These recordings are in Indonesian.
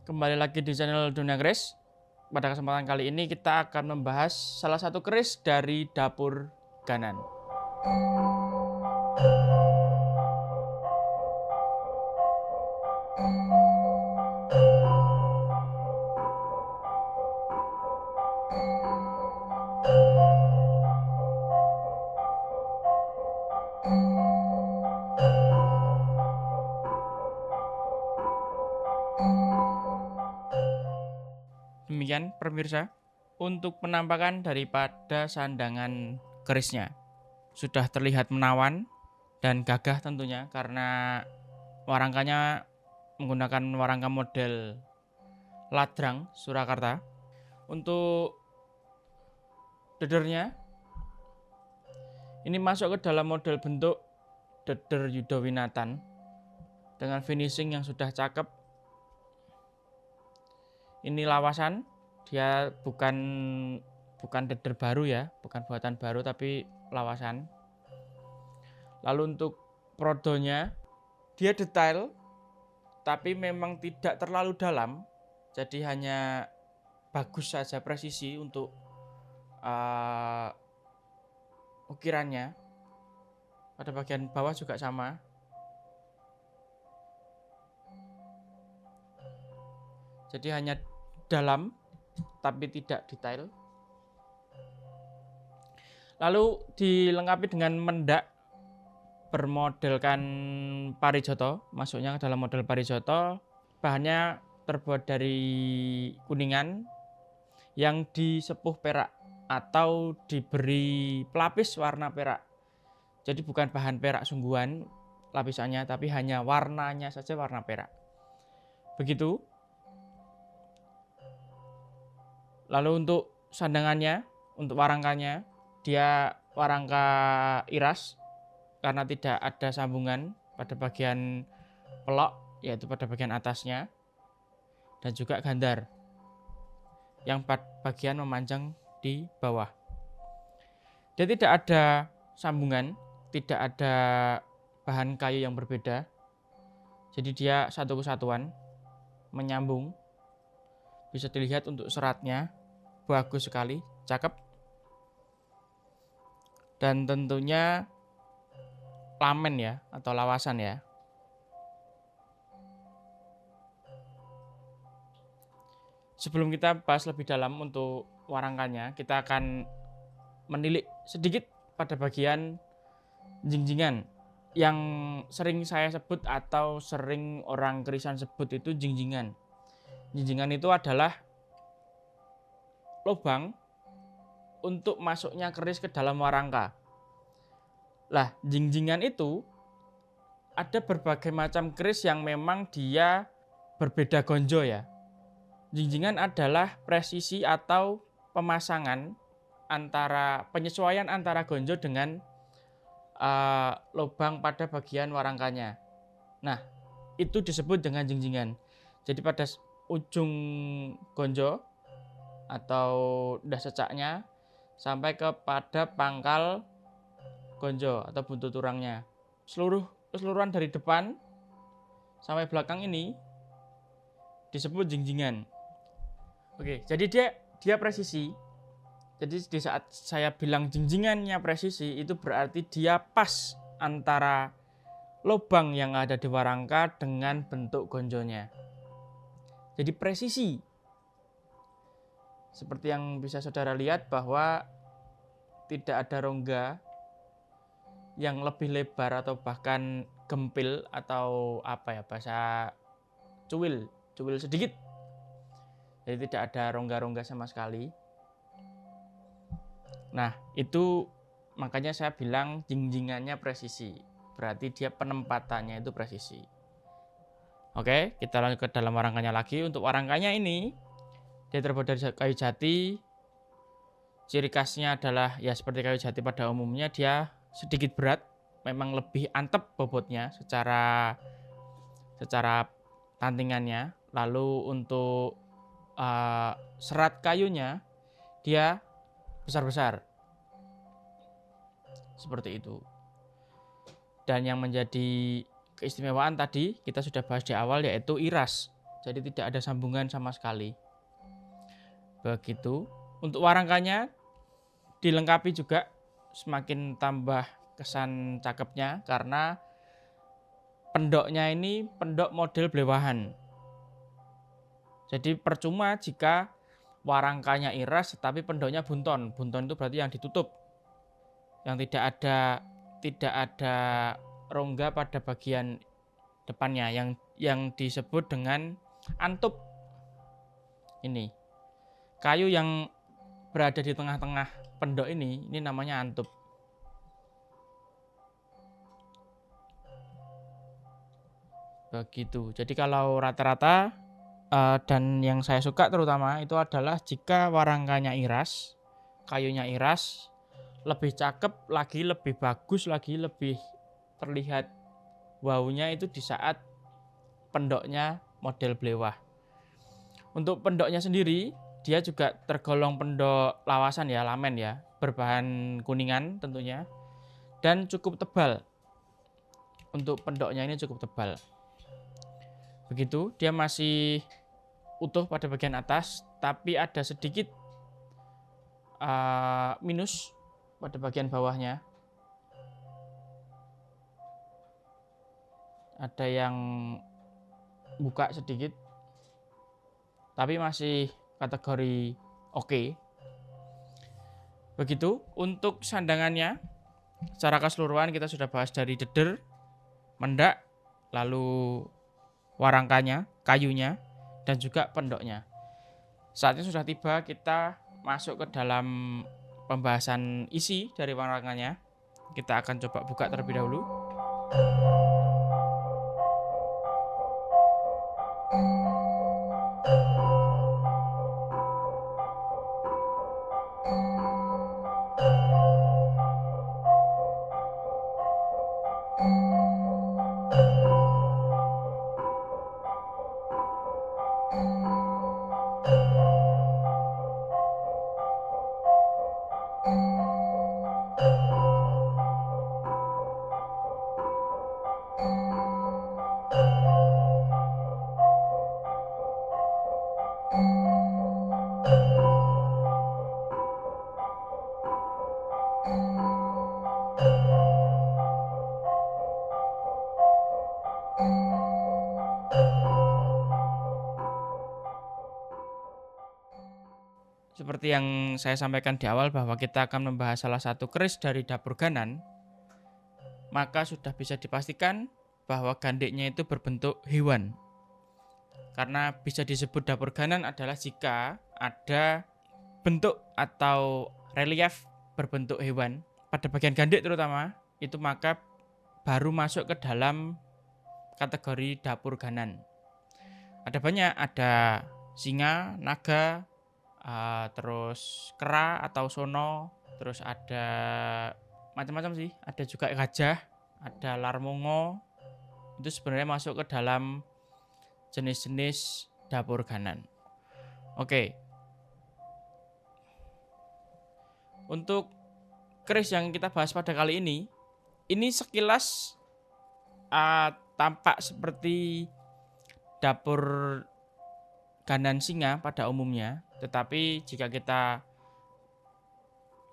Kembali lagi di channel Dunia Keris. Pada kesempatan kali ini kita akan membahas salah satu keris dari dapur Ganan. Demikian pemirsa, untuk penampakan daripada sandangan kerisnya. Sudah terlihat menawan dan gagah tentunya karena warangkanya menggunakan warangka model Ladrang Surakarta. Untuk dedernya ini masuk ke dalam model bentuk deder Yudowinatan dengan finishing yang sudah cakep. Ini lawasan, dia bukan deder baru ya, bukan buatan baru tapi lawasan. Lalu untuk prodonya, dia detail tapi memang tidak terlalu dalam, jadi hanya bagus saja presisi untuk ukirannya. Pada bagian bawah juga sama. Jadi hanya dalam tapi tidak detail. Lalu dilengkapi dengan mendak bermodelkan Parijoto, masuknya ke dalam model Parijoto. Bahannya terbuat dari kuningan yang disepuh perak atau diberi pelapis warna perak. Jadi bukan bahan perak sungguhan lapisannya, tapi hanya warnanya saja warna perak. Begitu. Lalu untuk sandangannya, untuk warangkanya, dia warangka iras karena tidak ada sambungan pada bagian pelok, yaitu pada bagian atasnya, dan juga gandar yang bagian memanjang di bawah. Dia tidak ada sambungan, tidak ada bahan kayu yang berbeda, jadi dia satu kesatuan, menyambung. Bisa dilihat untuk seratnya bagus sekali, cakep. Dan tentunya lamen ya, atau lawasan ya. Sebelum kita bahas lebih dalam untuk warangkanya, kita akan menilik sedikit pada bagian jingjingan yang sering saya sebut atau sering orang kerisan sebut itu jingjingan. Jingjingan itu adalah lubang untuk masuknya keris ke dalam warangka. Lah, jingjingan itu ada berbagai macam keris yang memang dia berbeda gonjo ya. Jingjingan adalah presisi atau pemasangan antara penyesuaian antara gonjo dengan lubang pada bagian warangkanya. Nah, itu disebut dengan jingjingan. Jadi pada ujung gonjo atau dasecaknya sampai kepada pangkal gonjo atau buntut turangnya. Keseluruhan dari depan sampai belakang ini disebut jingjingan. Oke, jadi dia presisi. Jadi di saat saya bilang jingjingannya presisi, itu berarti dia pas antara lubang yang ada di warangka dengan bentuk gonjonya. Jadi presisi. Seperti yang bisa saudara lihat bahwa tidak ada rongga yang lebih lebar atau bahkan gempil atau apa ya, bahasa cuil sedikit. Jadi tidak ada rongga-rongga sama sekali. Nah, itu makanya saya bilang jingjingannya presisi. Berarti dia penempatannya itu presisi. Oke, kita lanjut ke dalam warangkanya lagi. Untuk warangkanya ini dia terbuat dari kayu jati. Ciri khasnya adalah ya seperti kayu jati pada umumnya, dia sedikit berat, memang lebih antep bobotnya secara tantingannya. Lalu untuk serat kayunya dia besar-besar seperti itu. Dan yang menjadi keistimewaan tadi kita sudah bahas di awal, yaitu iras. jadi tidak ada sambungan sama sekali. Begitu. Untuk warangkanya dilengkapi juga, semakin tambah kesan cakepnya karena pendoknya ini pendok model blewahan. Jadi percuma jika warangkanya iras tetapi pendoknya bunton. Bunton itu berarti yang ditutup, yang tidak ada rongga pada bagian depannya, yang disebut dengan antup. Ini kayu yang berada di tengah-tengah pendok ini namanya antup. Begitu. Jadi kalau rata-rata dan yang saya suka terutama itu adalah jika warangkanya iras, kayunya iras, lebih cakep lagi, lebih bagus lagi, lebih terlihat wownya itu di saat pendoknya model blewah. Untuk pendoknya sendiri, dia juga tergolong pendok lawasan ya, lamen ya, berbahan kuningan tentunya, dan cukup tebal. Untuk pendoknya ini cukup tebal. Begitu, dia masih utuh pada bagian atas, tapi ada sedikit minus pada bagian bawahnya. Ada yang buka sedikit, tapi masih kategori oke. Begitu. Untuk sandangannya, secara keseluruhan kita sudah bahas dari deder, mendak, lalu warangkanya, kayunya, dan juga pendoknya. Saatnya sudah tiba kita masuk ke dalam pembahasan isi dari warangkanya. Kita akan coba buka terlebih dahulu. Seperti yang saya sampaikan di awal bahwa kita akan membahas salah satu keris dari dapur Ganan, maka sudah bisa dipastikan bahwa gandiknya itu berbentuk hewan. Karena bisa disebut dapur Ganan adalah jika ada bentuk atau relief berbentuk hewan pada bagian gandik terutama, itu maka baru masuk ke dalam kategori dapur Ganan. Ada banyak, ada singa, naga, terus kera atau sono, terus ada macam-macam sih, ada juga gajah, ada larmongo. Itu sebenarnya masuk ke dalam jenis-jenis dapur Ganan. Oke. Untuk keris yang kita bahas pada kali ini sekilas tampak seperti dapur Ganan singa pada umumnya, tetapi jika kita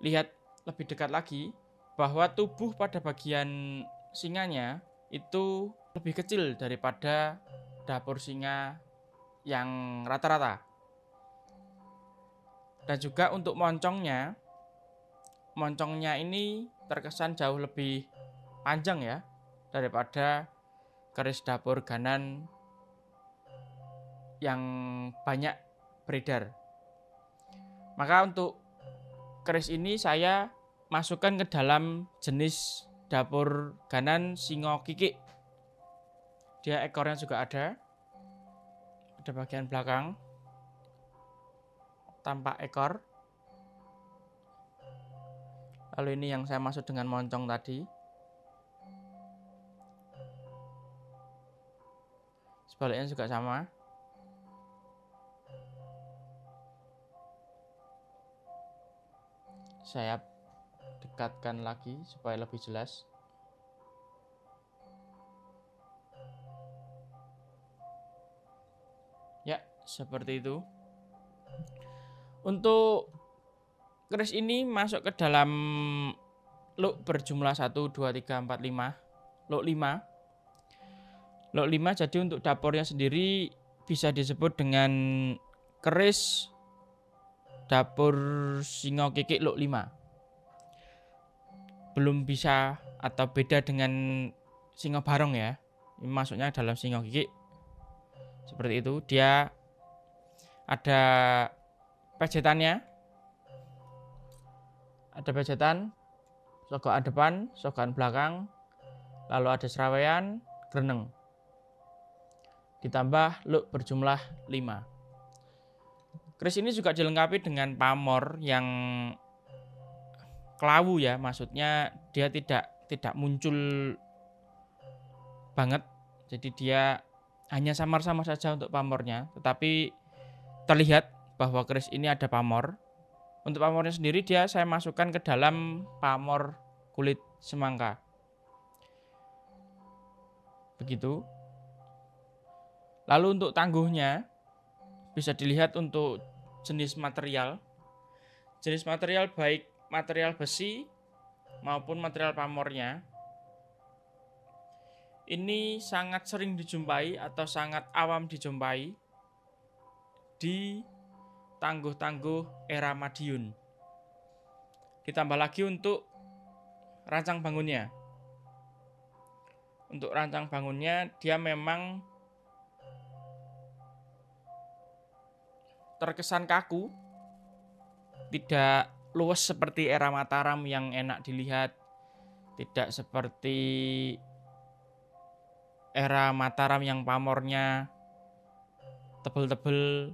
lihat lebih dekat lagi, bahwa tubuh pada bagian singanya itu lebih kecil daripada dapur singa yang rata-rata. Dan juga untuk moncongnya ini terkesan jauh lebih panjang ya daripada keris dapur Ganan yang banyak beredar. Maka untuk keris ini saya masukkan ke dalam jenis dapur Ganan singo kikik. Dia ekornya juga ada bagian belakang tampak ekor. Lalu ini yang saya maksud dengan moncong tadi. Sebaliknya juga sama. Saya dekatkan lagi supaya lebih jelas. seperti itu. Untuk keris ini masuk ke dalam luk berjumlah 1, 2, 3, 4, 5. Luk 5. Luk 5, jadi untuk dapurnya sendiri bisa disebut dengan keris dapur Singo Kikik luk 5. Belum bisa atau beda dengan Singo Barong ya. Ini masuknya dalam Singo Kikik. Seperti itu. Dia ada pejetannya. Ada pejetan, sogokan depan, sogokan belakang, lalu ada serawean, greneng. Ditambah luk berjumlah 5. Keris ini juga dilengkapi dengan pamor yang kelawu ya, maksudnya dia tidak muncul banget. Jadi dia hanya samar-samar saja untuk pamornya, tetapi terlihat bahwa keris ini ada pamor. Untuk pamornya sendiri saya masukkan ke dalam pamor kulit semangka. Begitu. Lalu untuk tangguhnya bisa dilihat untuk jenis material. Jenis material baik material besi maupun material pamornya. Ini sangat sering dijumpai atau sangat awam dijumpai di tangguh-tangguh era Madiun. Ditambah lagi untuk rancang bangunnya. Untuk rancang bangunnya dia memang terkesan kaku, tidak luas seperti era Mataram yang enak dilihat, tidak seperti era Mataram yang pamornya tebel-tebel,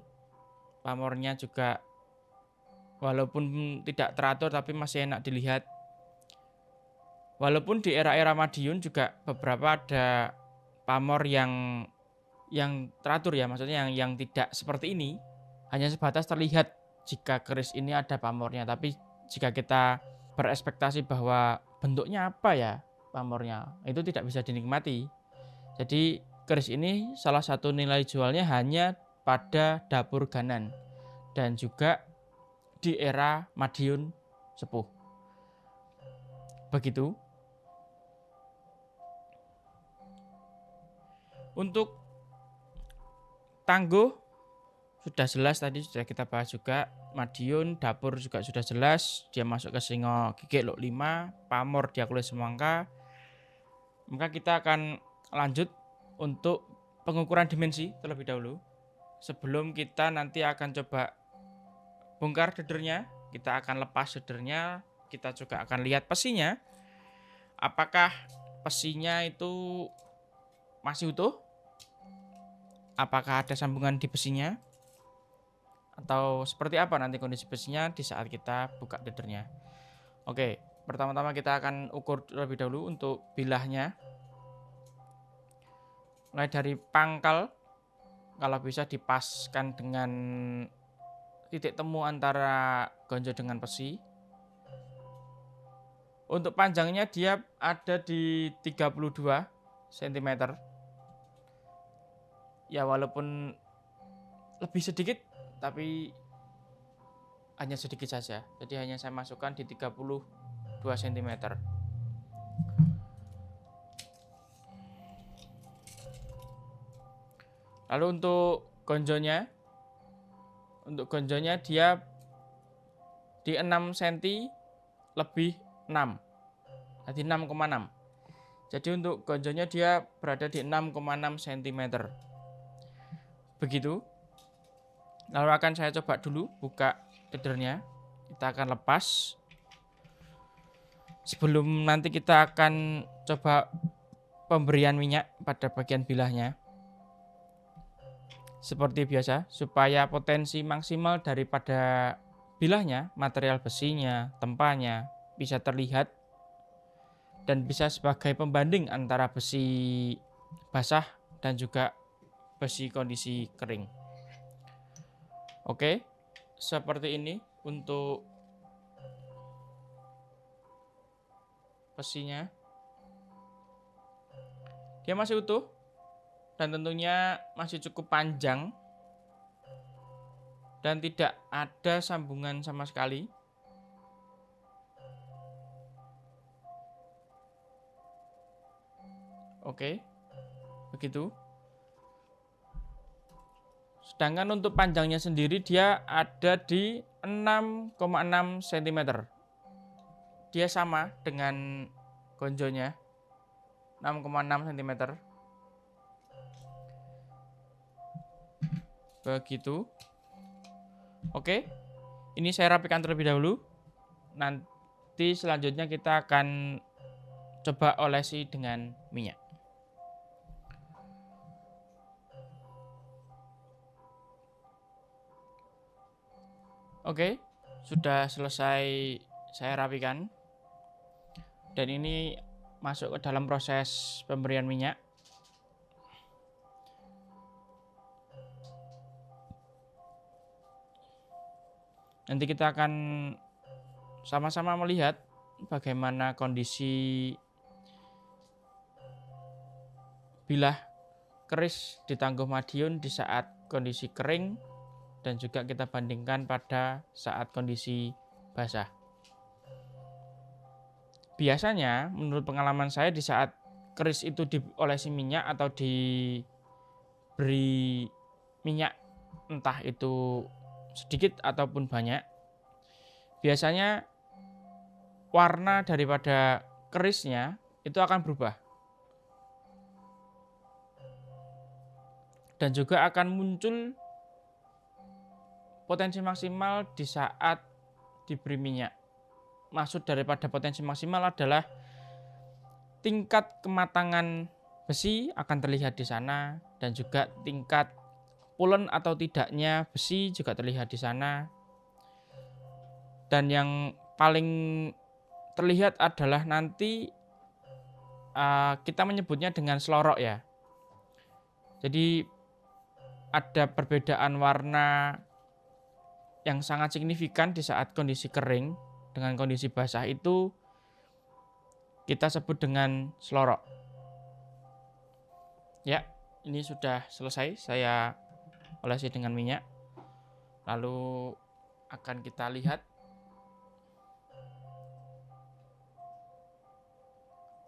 pamornya juga walaupun tidak teratur tapi masih enak dilihat. Walaupun di era-era Madiun juga beberapa ada pamor yang teratur ya, maksudnya yang tidak seperti ini, hanya sebatas terlihat jika keris ini ada pamornya. Tapi jika kita berekspektasi bahwa bentuknya apa ya pamornya, itu tidak bisa dinikmati. Jadi keris ini salah satu nilai jualnya hanya pada dapur Ganan dan juga di era Madiun Sepuh. Begitu. Untuk tangguh sudah jelas, tadi sudah kita bahas juga. Madiun, dapur juga sudah jelas. Dia masuk ke Singo Kikik luk 5, pamor dia kulit semangka. Maka kita akan lanjut untuk pengukuran dimensi terlebih dahulu. Sebelum kita nanti akan coba bongkar dedernya, kita akan lepas dedernya, kita juga akan lihat pesinya. Apakah pesinya itu masih utuh? Apakah ada sambungan di besinya? Atau seperti apa nanti kondisi besinya di saat kita buka dedernya? Oke, pertama-tama kita akan ukur terlebih dahulu untuk bilahnya. Mulai dari pangkal, kalau bisa dipaskan dengan titik temu antara gonjo dengan besi. Untuk panjangnya dia ada di 32 cm. Ya walaupun lebih sedikit, tapi hanya sedikit saja. Jadi hanya saya masukkan di 32 cm. Lalu untuk gonjonya dia di 6 cm lebih 6. Jadi 6,6. Jadi untuk gonjonya dia berada di 6,6 cm. Begitu. Lalu akan saya coba dulu buka dedernya. Kita akan lepas. Sebelum nanti kita akan coba pemberian minyak pada bagian bilahnya. Seperti biasa, supaya potensi maksimal daripada bilahnya, material besinya, tempanya bisa terlihat dan bisa sebagai pembanding antara besi basah dan juga besi kondisi kering. Oke, seperti ini untuk besinya. Dia masih utuh dan tentunya masih cukup panjang. dan tidak ada sambungan sama sekali. Oke, begitu. Sedangkan untuk panjangnya sendiri dia ada di 6,6 cm. Dia sama dengan gonjonya, 6,6 cm. Begitu. Oke, ini saya rapikan terlebih dahulu. Nanti selanjutnya kita akan coba olesi dengan minyak. Oke, sudah selesai saya rapikan. Dan ini masuk ke dalam proses pemberian minyak. Nanti kita akan sama-sama melihat bagaimana kondisi bilah keris di Tangguh Madiun di saat kondisi kering, dan juga kita bandingkan pada saat kondisi basah. Biasanya menurut pengalaman saya di saat keris itu diolesi minyak atau diberi minyak, entah itu sedikit ataupun banyak, biasanya warna daripada kerisnya itu akan berubah. Dan juga akan muncul potensi maksimal di saat diberi minyak. Maksud daripada potensi maksimal adalah tingkat kematangan besi akan terlihat di sana, dan juga tingkat pulen atau tidaknya besi juga terlihat di sana. Dan yang paling terlihat adalah nanti kita menyebutnya dengan selorok ya. Jadi ada perbedaan warna yang sangat signifikan di saat kondisi kering dengan kondisi basah, itu kita sebut dengan selorok. Ya, ini sudah selesai saya olesi dengan minyak. Lalu akan kita lihat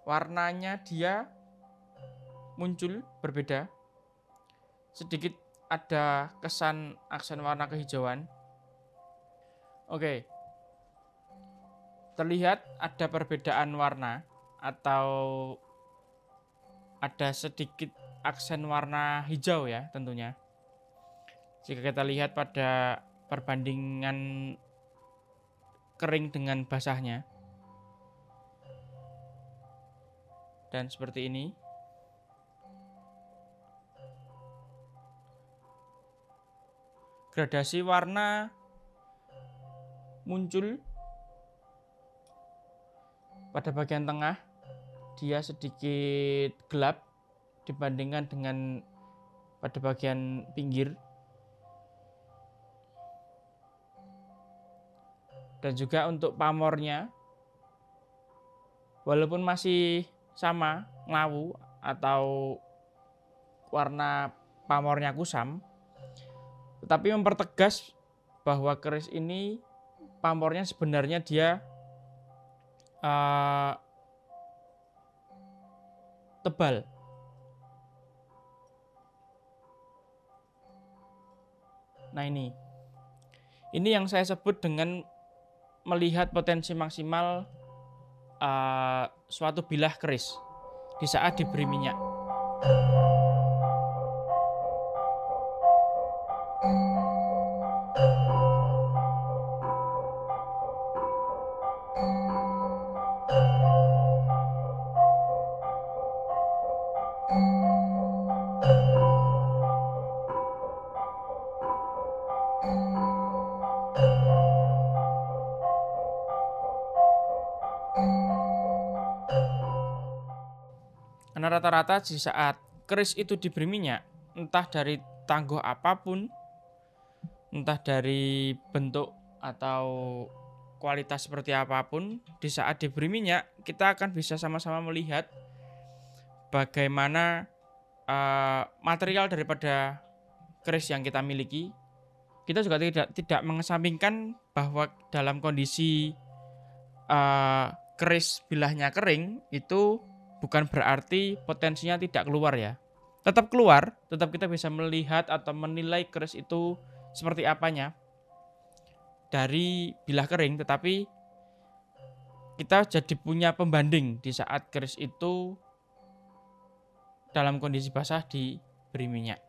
warnanya, dia muncul berbeda. Sedikit ada kesan aksen warna kehijauan. Oke. Terlihat ada perbedaan warna atau ada sedikit aksen warna hijau ya tentunya. Jika kita lihat pada perbandingan kering dengan basahnya. Dan seperti ini. Gradasi warna muncul pada bagian tengah, dia sedikit gelap dibandingkan dengan pada bagian pinggir. Dan juga untuk pamornya, walaupun masih sama ngawu atau warna pamornya kusam, tetapi mempertegas bahwa keris ini pamornya sebenarnya dia tebal. Nah ini yang saya sebut dengan melihat potensi maksimal suatu bilah keris di saat diberi minyak. Karena rata-rata di saat keris itu diberi minyak, entah dari tangguh apapun, entah dari bentuk atau kualitas seperti apapun, di saat diberi minyak kita akan bisa sama-sama melihat bagaimana material daripada keris yang kita miliki kita juga tidak mengesampingkan bahwa dalam kondisi keris bilahnya kering itu bukan berarti potensinya tidak keluar ya. Tetap keluar, tetap kita bisa melihat atau menilai keris itu seperti apanya dari bilah kering, tetapi kita jadi punya pembanding di saat keris itu dalam kondisi basah diberi minyak.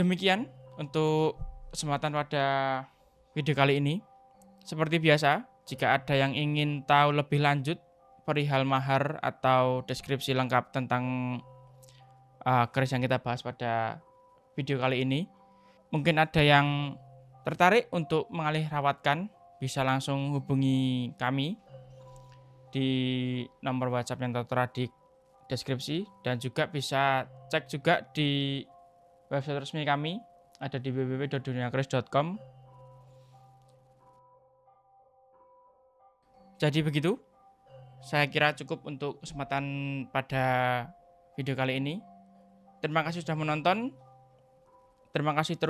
Demikian untuk kesempatan pada video kali ini. Seperti biasa, jika ada yang ingin tahu lebih lanjut perihal mahar atau deskripsi lengkap tentang keris yang kita bahas pada video kali ini, mungkin ada yang tertarik untuk mengalih rawatkan, bisa langsung hubungi kami di nomor WhatsApp yang tertera di deskripsi, dan juga bisa cek juga di website resmi kami, ada di www.duniakeris.com. Jadi begitu, saya kira cukup untuk kesempatan pada video kali ini. Terima kasih sudah menonton. Terima kasih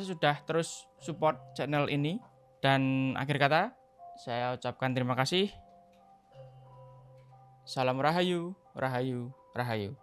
sudah terus support channel ini. Dan akhir kata, saya ucapkan terima kasih. Salam Rahayu, Rahayu, Rahayu.